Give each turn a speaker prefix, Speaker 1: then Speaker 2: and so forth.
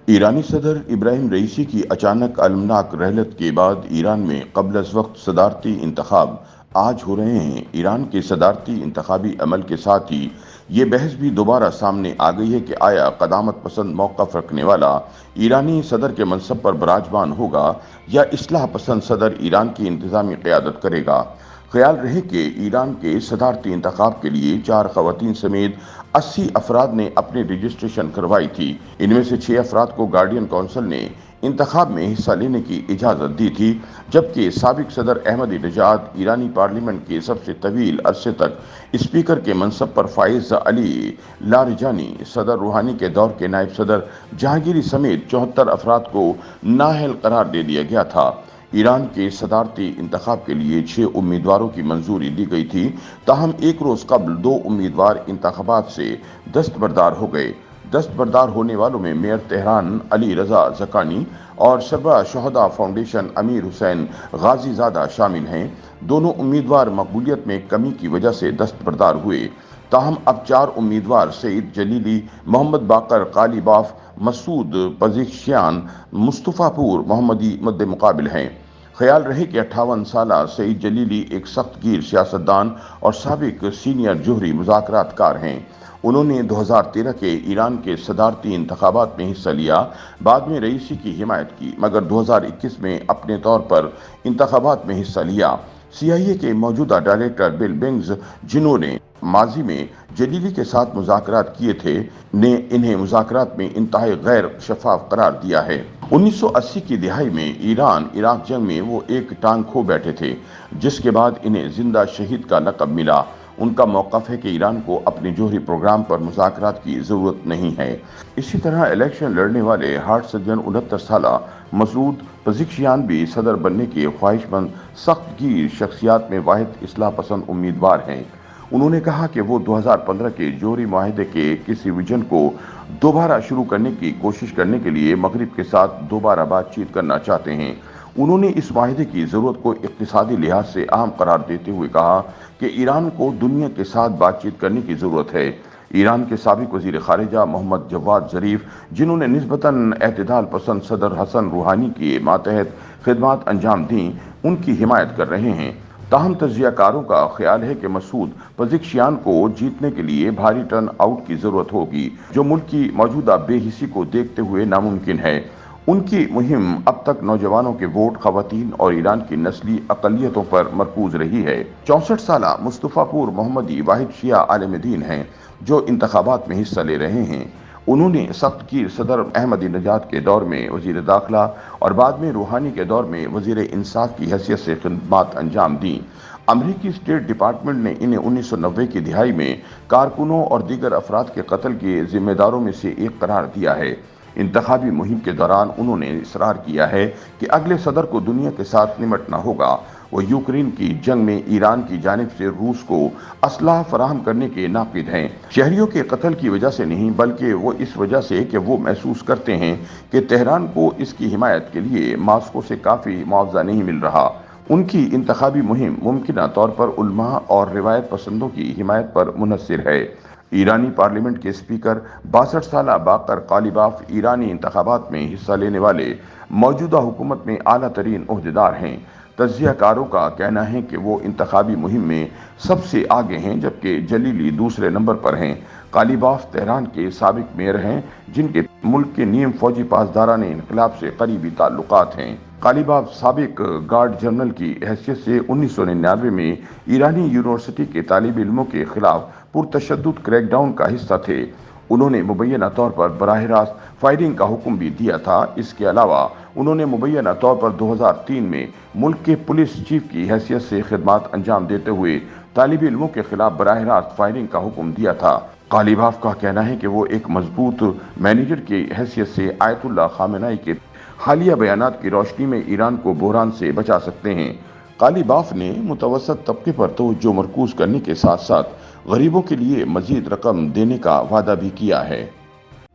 Speaker 1: ایرانی صدر Ebrahim Raisi کی اچانک المناک رحلت کے بعد ایران میں قبل از وقت صدارتی انتخاب آج ہو رہے ہیں۔ ایران کے صدارتی انتخابی عمل کے ساتھ ہی یہ بحث بھی دوبارہ سامنے آ گئی ہے کہ آیا قدامت پسند موقف رکھنے والا ایرانی صدر کے منصب پر براجمان ہوگا یا اصلاح پسند صدر ایران کی انتظامی قیادت کرے گا۔ خیال رہے کہ ایران کے صدارتی انتخاب کے لیے 4 خواتین سمیت 80 افراد نے اپنی رجسٹریشن کروائی تھی۔ ان میں سے 6 افراد کو گارڈین کونسل نے انتخاب میں حصہ لینے کی اجازت دی تھی، جبکہ سابق صدر احمدی نژاد ایرانی پارلیمنٹ کے سب سے طویل عرصے تک اسپیکر کے منصب پر فائز علی لاریجانی، صدر روحانی کے دور کے نائب صدر جہانگیری سمیت 74 افراد کو نااہل قرار دے دیا گیا تھا۔ ایران کے صدارتی انتخاب کے لیے 6 امیدواروں کی منظوری دی گئی تھی، تاہم ایک روز قبل 2 امیدوار انتخابات سے دستبردار ہو گئے۔ دستبردار ہونے والوں میں میئر تہران علی رضا زکانی اور سربراہ شہداء فاؤنڈیشن امیر حسین غازی زادہ شامل ہیں۔ دونوں امیدوار مقبولیت میں کمی کی وجہ سے دستبردار ہوئے، تاہم اب 4 امیدوار سعید جلیلی، محمد باقر قالیباف، مسعود پزیشکیان، مصطفیٰ پور محمدی مد مقابل ہیں۔ خیال رہے کہ 58 سالہ سعید جلیلی ایک سخت گیر سیاستدان اور سابق سینئر جوہری مذاکرات کار ہیں۔ انہوں نے 2013 کے ایران کے صدارتی انتخابات میں حصہ لیا، بعد میں رئیسی کی حمایت کی، مگر 2021 میں اپنے طور پر انتخابات میں حصہ لیا۔ CIA کے موجودہ ڈائریکٹر بل بنگز، جنہوں نے ماضی میں جلیلی کے ساتھ مذاکرات کیے تھے، نے انہیں مذاکرات میں انتہائی غیر شفاف قرار دیا ہے۔ 1980 کی دہائی میں ایران عراق جنگ میں وہ ایک ٹانگ کھو بیٹھے تھے، جس کے بعد انہیں زندہ شہید کا لقب ملا۔ ان کا موقف ہے کہ ایران کو اپنے جوہری پروگرام پر مذاکرات کی ضرورت نہیں ہے۔ اسی طرح الیکشن لڑنے والے ہارٹ سرجن 69 سالہ مسعود پزیشکیان بھی صدر بننے کے خواہش مند سخت گیر شخصیات میں واحد اصلاح پسند امیدوار ہیں۔ انہوں نے کہا کہ وہ 2015 کے جوہری معاہدے کے کسی ویژن کو دوبارہ شروع کرنے کی کوشش کرنے کے لیے مغرب کے ساتھ دوبارہ بات چیت کرنا چاہتے ہیں۔ انہوں نے اس معاہدے کی ضرورت کو اقتصادی لحاظ سے اہم قرار دیتے ہوئے کہا کہ ایران کو دنیا کے ساتھ بات چیت کرنے کی ضرورت ہے۔ ایران کے سابق وزیر خارجہ محمد جواد ظریف، جنہوں نے نسبتاً اعتدال پسند صدر حسن روحانی کے ماتحت خدمات انجام دیں، ان کی حمایت کر رہے ہیں۔ تاہم تجزیہ کاروں کا خیال ہے کہ مسعود پزیشکیان کو جیتنے کے لیے بھاری ٹرن آؤٹ کی ضرورت ہوگی، جو ملک کی موجودہ بے حسی کو دیکھتے ہوئے ناممکن ہے۔ ان کی مہم اب تک نوجوانوں کے ووٹ، خواتین اور ایران کی نسلی اقلیتوں پر مرکوز رہی ہے۔ 64 سالہ مصطفیٰ پور محمدی واحد شیعہ عالم دین ہیں جو انتخابات میں حصہ لے رہے ہیں۔ انہوں نے سخت گیر صدر احمدی نژاد کے دور میں وزیر داخلہ اور بعد میں روحانی کے دور میں وزیر انصاف کی حیثیت سے خدمات انجام دیں۔ امریکی اسٹیٹ ڈپارٹمنٹ نے انہیں 1990 کی دہائی میں کارکنوں اور دیگر افراد کے قتل کے ذمہ داروں میں سے ایک قرار دیا ہے۔ انتخابی مہم کے دوران انہوں نے اصرار کیا ہے کہ اگلے صدر کو دنیا کے ساتھ نمٹنا ہوگا۔ وہ یوکرین کی جنگ میں ایران کی جانب سے روس کو اسلحہ فراہم کرنے کے ناقد ہیں۔ شہریوں کے قتل کی وجہ سے نہیں، بلکہ وہ اس وجہ سے کہ وہ محسوس کرتے ہیں کہ تہران کو اس کی حمایت کے لیے ماسکو سے کافی معاوضہ نہیں مل رہا۔ ان کی انتخابی مہم ممکنہ طور پر علماء اور روایت پسندوں کی حمایت پر منحصر ہے۔ ایرانی پارلیمنٹ کے اسپیکر 62 سالہ باقر قالیباف ایرانی انتخابات میں حصہ لینے والے موجودہ حکومت میں اعلیٰ ترین عہدیدار ہیں۔ تجزیہ کاروں کا کہنا ہے کہ وہ انتخابی مہم میں سب سے آگے ہیں، جبکہ جلیلی دوسرے نمبر پر ہیں۔ قالیباف تہران کے سابق میئر ہیں، جن کے ملک کے نیم فوجی پاسداران انقلاب سے قریبی تعلقات ہیں۔ قالیباف سابق گارڈ جنرل کی حیثیت سے 1999 میں ایرانی یونیورسٹی کے طالب علموں کے خلاف پرتشدد کریک ڈاؤن کا حصہ تھے۔ انہوں نے مبینہ طور پر براہ راست فائرنگ کا حکم بھی دیا تھا۔ اس کے علاوہ انہوں نے مبینہ طور پر 2003 میں ملک کے پولیس چیف کی حیثیت سے خدمات انجام دیتے ہوئے طالب علموں کے خلاف براہ راست فائرنگ کا حکم دیا تھا۔ قالیباف کا کہنا ہے کہ وہ ایک مضبوط مینیجر کی حیثیت سے آیت اللہ خامنہئی کے حالیہ بیانات کی روشنی میں ایران کو بحران سے بچا سکتے ہیں۔ قالیباف نے متوسط طبقے پر توجہ مرکوز کرنے کے ساتھ ساتھ غریبوں کے لیے مزید رقم دینے کا وعدہ بھی کیا ہے۔